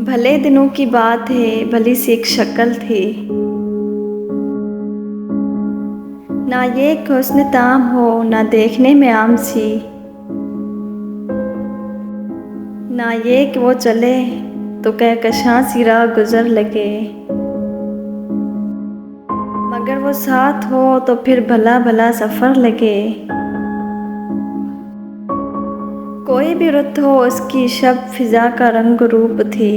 भले दिनों की बात है, भली सी एक शक्ल थी। ना ये हुस्न ताम हो, ना देखने में आम सी। ना ये कि वो चले तो कहकशां सी राह गुजर लगे। मगर वो साथ हो तो फिर भला भला सफ़र लगे। कोई भी रुत हो उसकी शब फिजा का रंग रूप थी।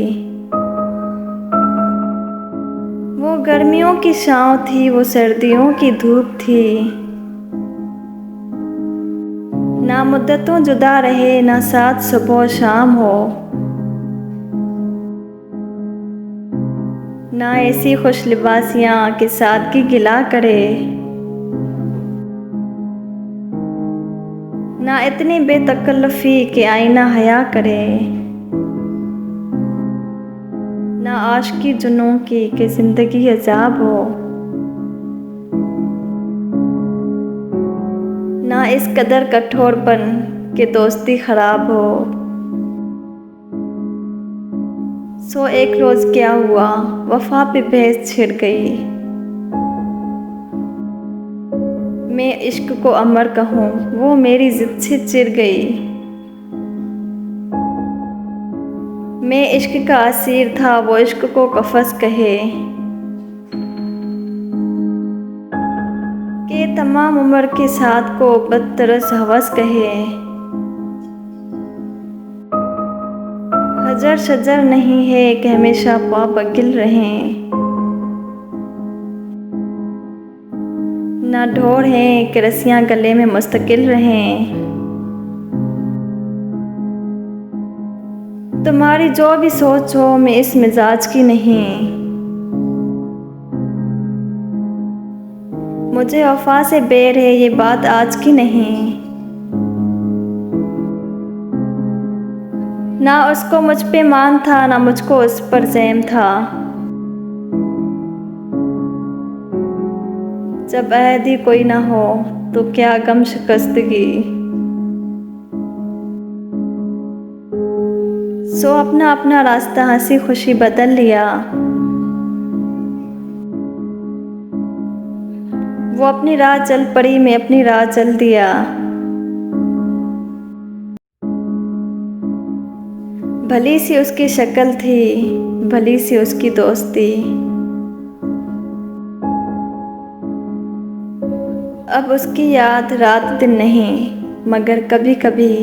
वो गर्मियों की छाँव थी, वो सर्दियों की धूप थी। ना मुद्दतों जुदा रहे, ना साथ सुबह शाम हो। ना ऐसी खुश लिबासियाँ कि सादगी गिला करे। ना इतनी बेतकल्लुफ़ी कि आईना हया करे। ना आशिकी जुनून की कि ज़िंदगी अज़ाब हो। ना इस कदर कठोरपन कि दोस्ती ख़राब हो। सो एक रोज़ क्या हुआ, वफ़ा पे बहस छिड़ गई। मैं इश्क को अमर कहूँ, वो मेरी ज़िद से चिढ़ गई। मैं इश्क का असीर था, वो इश्क को कफ़स कहे। कि तमाम उम्र के साथ को बदतरस हवस कहे। हजर शजर नहीं है कि हमेशा पाबगिल रहें। ना ढोर हैं कि रस्सियाँ गले में मुस्तकिल रहें। तुम्हारी जो भी सोच हो, मैं इस मिजाज की नहीं। मुझे वफा से बैर है, ये बात आज की नहीं। ना उसको मुझ पे मान था, ना मुझको उस पर ज़ैम था। जब अहद ही कोई ना हो तो क्या गम शिकस्तगी। सो अपना अपना रास्ता हंसी खुशी बदल लिया। वो अपनी राह चल पड़ी, मैं अपनी राह चल दिया। भली सी उसकी शक्ल थी, भली सी उसकी दोस्ती। अब उसकी याद रात दिन नहीं, मगर कभी कभी